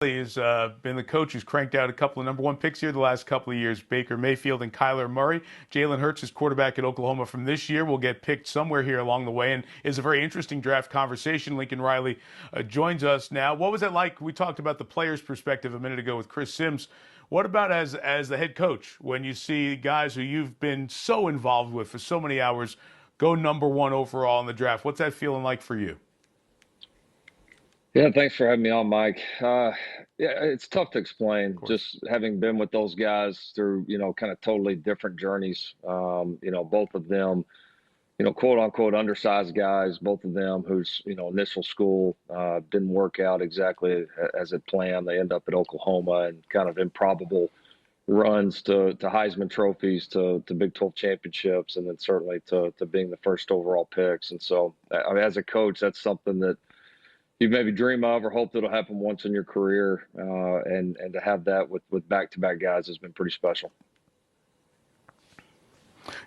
Has been the coach who's cranked out a couple of number one picks here the last couple of years. Baker Mayfield and Kyler Murray. Jalen Hurts is quarterback at Oklahoma from this year. Will get picked somewhere here along the way, and is a very interesting draft conversation. Lincoln Riley joins us now. What was it like? We talked about the player's perspective a minute ago with Chris Sims. What about as the head coach when you see guys who you've been so involved with for so many hours go number one overall in the draft? What's that feeling like for you? Yeah, thanks for having me on, Mike. Yeah, it's tough to Of explain. course. Just having been with those guys through, kind of totally different journeys. Both of them, quote unquote, undersized guys. Both of them whose, initial school didn't work out exactly as it planned. They end up at Oklahoma and kind of improbable runs to Heisman trophies, to Big 12 championships, and then certainly to being the first overall picks. And so, I mean, as a coach, that's something that you maybe dream of or hope that'll happen once in your career, and to have that with back-to-back guys has been pretty special.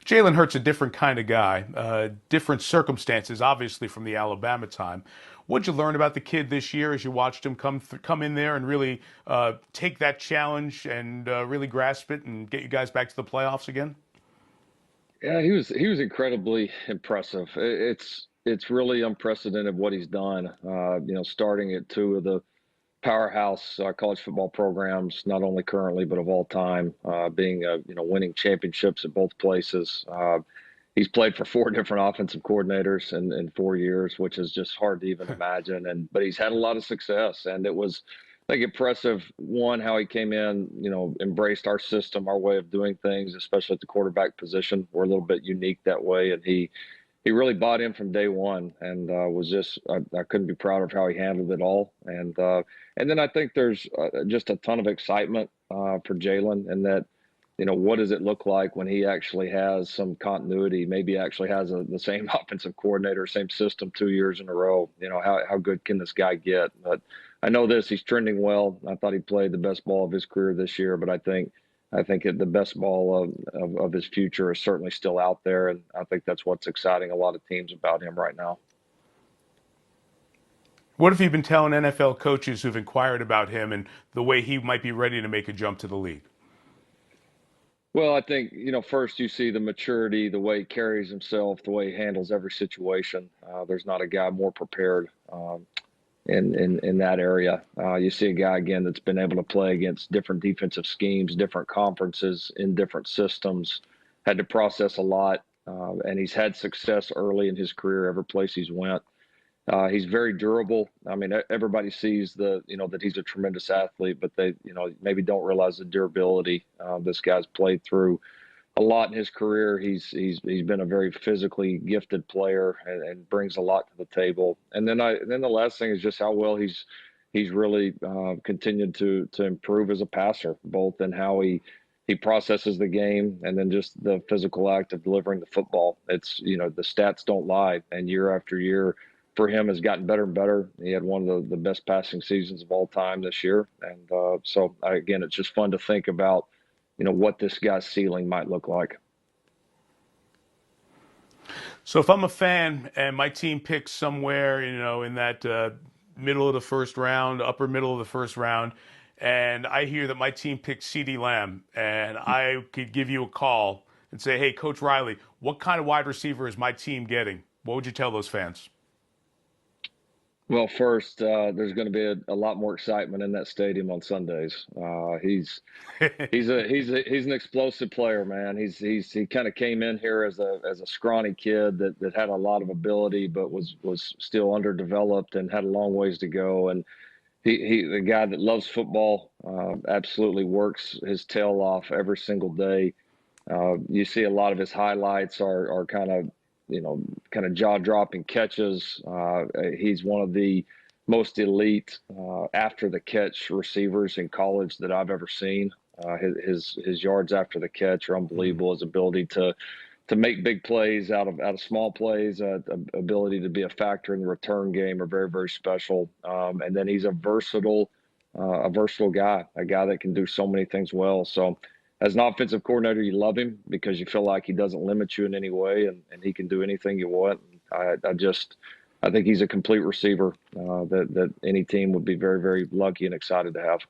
Jalen Hurts a different kind of guy, different circumstances, obviously from the Alabama time. What'd you learn about the kid this year as you watched him come in there and really take that challenge and really grasp it and get you guys back to the playoffs again? Yeah, he was incredibly impressive. It's really unprecedented what he's done. Starting at two of the powerhouse college football programs, not only currently but of all time, being winning championships at both places. He's played for four different offensive coordinators in 4 years, which is just hard to even imagine. But he's had a lot of success, and it was like impressive. One, how he came in, embraced our system, our way of doing things, especially at the quarterback position. We're a little bit unique that way, and he really bought in from day one, and was just I couldn't be prouder of how he handled it all. And then I think there's just a ton of excitement for Jalen, and that what does it look like when he actually has some continuity, maybe actually has the same offensive coordinator, same system 2 years in a row. How good can this guy get? But I know this, he's trending well. I thought he played the best ball of his career this year, but I think the best ball of his future is certainly still out there, and I think that's what's exciting a lot of teams about him right now. What have you been telling NFL coaches who've inquired about him and the way he might be ready to make a jump to the league? Well, I think, first you see the maturity, the way he carries himself, the way he handles every situation. There's not a guy more prepared in that area. You see a guy, again, that's been able to play against different defensive schemes, different conferences, in different systems, had to process a lot, and he's had success early in his career, every place he's went. He's very durable. I mean, everybody sees that he's a tremendous athlete, but they, maybe don't realize the durability. This guy's played through a lot in his career. He's been a very physically gifted player, and brings a lot to the table. And then the last thing is just how well he's really continued to improve as a passer, both in how he processes the game, and then just the physical act of delivering the football. It's, the stats don't lie, and year after year for him has gotten better and better. He had one of the best passing seasons of all time this year. And again, it's just fun to think about, what this guy's ceiling might look like. So if I'm a fan and my team picks somewhere, in that middle of the first round, upper middle of the first round, and I hear that my team picked CeeDee Lamb, and I could give you a call and say, "Hey, Coach Riley, what kind of wide receiver is my team getting?" What would you tell those fans? Well, first, there's going to be a lot more excitement in that stadium on Sundays. He's an explosive player, man. He kind of came in here as a scrawny kid that had a lot of ability, but was still underdeveloped and had a long ways to go. And he the guy that loves football, absolutely works his tail off every single day. You see a lot of his highlights are kind of jaw dropping catches. He's one of the most elite after the catch receivers in college that I've ever seen. His yards after the catch are unbelievable. His ability to make big plays out of small plays, ability to be a factor in the return game are very, very special. And then he's a versatile guy, a guy that can do so many things well. So as an offensive coordinator, you love him because you feel like he doesn't limit you in any way, and he can do anything you want. I just I think he's a complete receiver that any team would be very, very lucky and excited to have.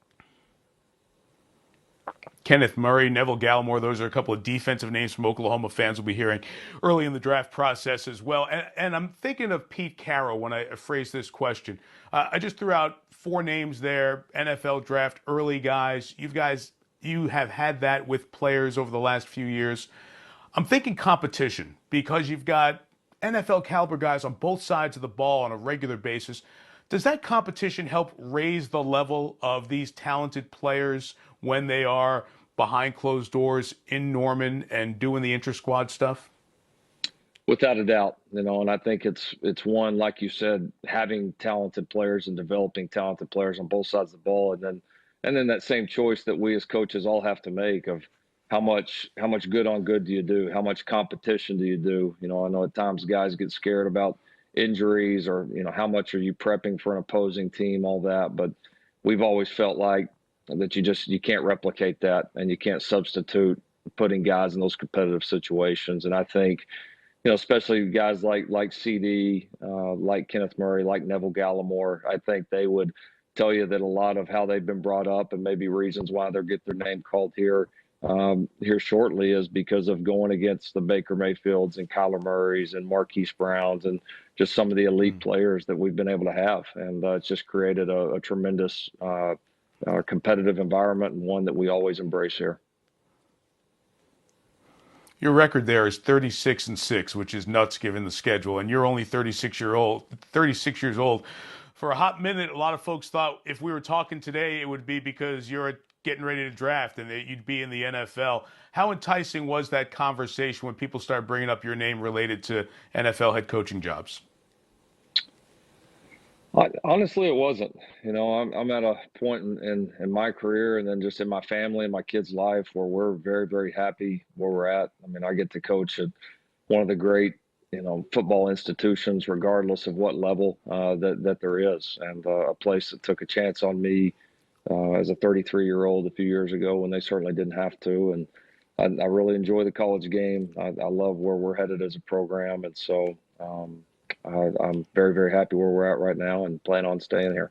Kenneth Murray, Neville Gallimore, those are a couple of defensive names from Oklahoma fans we'll be hearing early in the draft process as well. And I'm thinking of Pete Carroll when I phrase this question. I just threw out four names there, NFL draft, early guys. You have had that with players over the last few years. I'm thinking competition because you've got NFL caliber guys on both sides of the ball on a regular basis. Does that competition help raise the level of these talented players when they are behind closed doors in Norman and doing the inter-squad stuff? Without a doubt, and I think it's one, like you said, having talented players and developing talented players on both sides of the ball, and then that same choice that we as coaches all have to make of how much good on good do you do, how much competition do you do. I know at times guys get scared about injuries or how much are you prepping for an opposing team, all that, but we've always felt like that you can't replicate that and you can't substitute putting guys in those competitive situations, and I think especially guys like CeeDee, like Kenneth Murray, like Neville Gallimore. I think they would tell you that a lot of how they've been brought up and maybe reasons why they'll get their name called here shortly is because of going against the Baker Mayfields and Kyler Murrays and Marquise Browns and just some of the elite players that we've been able to have. And it's just created a tremendous competitive environment and one that we always embrace here. Your record there is 36-6, which is nuts given the schedule, and you're only 36 years old. For a hot minute, a lot of folks thought if we were talking today, it would be because you're getting ready to draft and that you'd be in the NFL. How enticing was that conversation when people started bringing up your name related to NFL head coaching jobs? Honestly, it wasn't. I'm at a point in my career and then just in my family and my kids' life where we're very, very happy where we're at. I mean, I get to coach at one of the great, football institutions, regardless of what level that there is, and a place that took a chance on me as a 33-year-old a few years ago when they certainly didn't have to. And I really enjoy the college game. I love where we're headed as a program, and so. I'm very, very happy where we're at right now and plan on staying here.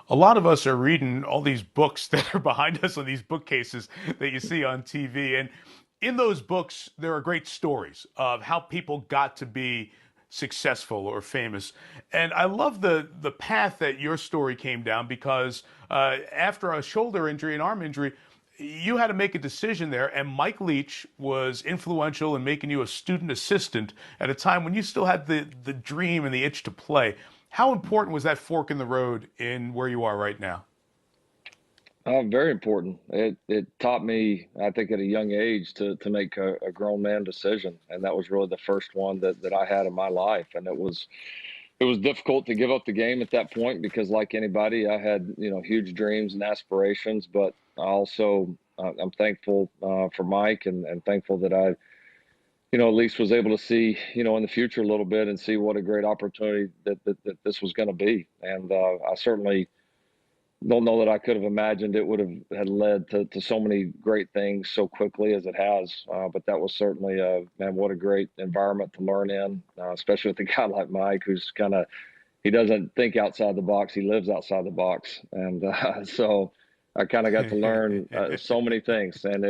A lot of us are reading all these books that are behind us on these bookcases that you see on TV. And in those books, there are great stories of how people got to be successful or famous. And I love the path that your story came down because after a shoulder injury, an arm injury, you had to make a decision there, and Mike Leach was influential in making you a student assistant at a time when you still had the dream and the itch to play. How important was that fork in the road in where you are right now? Very important. It taught me, I think, at a young age to make a grown man decision, and that was really the first one that I had in my life, and it was difficult to give up the game at that point because, like anybody, I had huge dreams and aspirations. But I also I'm thankful for Mike and thankful that I at least was able to see in the future a little bit and see what a great opportunity that this was going to be. And I certainly don't know that I could have imagined it would have had led to so many great things so quickly as it has. But that was certainly, man, what a great environment to learn in, especially with a guy like Mike, who's he doesn't think outside the box. He lives outside the box. And so I kind of got to learn so many things, and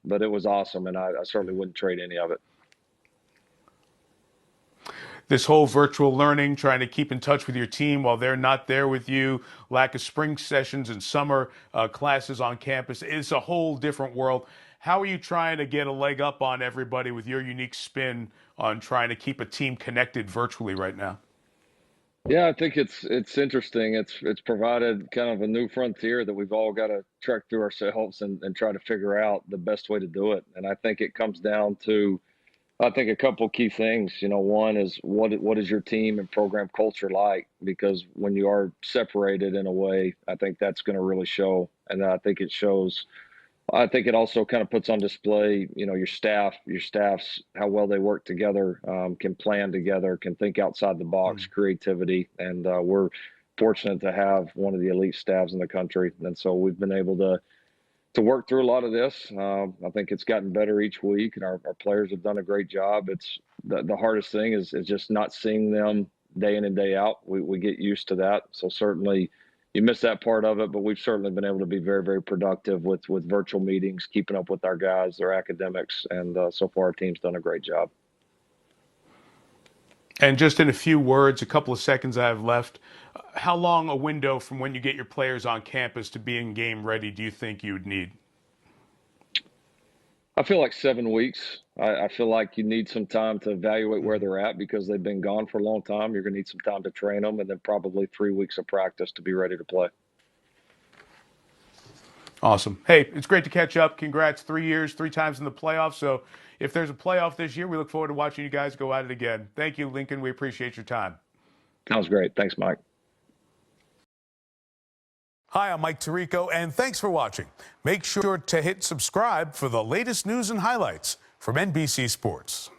but it was awesome. And I certainly wouldn't trade any of it. This whole virtual learning, trying to keep in touch with your team while they're not there with you, lack of spring sessions and summer classes on campus, it's a whole different world. How are you trying to get a leg up on everybody with your unique spin on trying to keep a team connected virtually right now? Yeah, I think it's interesting. It's provided kind of a new frontier that we've all got to trek through ourselves and try to figure out the best way to do it. And I think it comes down to a couple key things. One is what is your team and program culture like? Because when you are separated in a way, I think that's going to really show. And I think it shows. I think it also kind of puts on display, your staff's how well they work together, can plan together, can think outside the box, creativity, and we're fortunate to have one of the elite staffs in the country, and so we've been able to to work through a lot of this. I think it's gotten better each week, and our players have done a great job. It's the hardest thing is just not seeing them day in and day out. We get used to that. So certainly you miss that part of it, but we've certainly been able to be very, very productive with virtual meetings, keeping up with our guys, their academics, and so far our team's done a great job. And just in a few words, a couple of seconds I have left, how long a window from when you get your players on campus to being game ready do you think you would need? I feel like 7 weeks. I feel like you need some time to evaluate where they're at because they've been gone for a long time. You're going to need some time to train them, and then probably 3 weeks of practice to be ready to play. Awesome. Hey, it's great to catch up. Congrats. 3 years, 3 times in the playoffs. So if there's a playoff this year, we look forward to watching you guys go at it again. Thank you, Lincoln. We appreciate your time. Sounds great. Thanks, Mike. Hi, I'm Mike Tirico, and thanks for watching. Make sure to hit subscribe for the latest news and highlights from NBC Sports.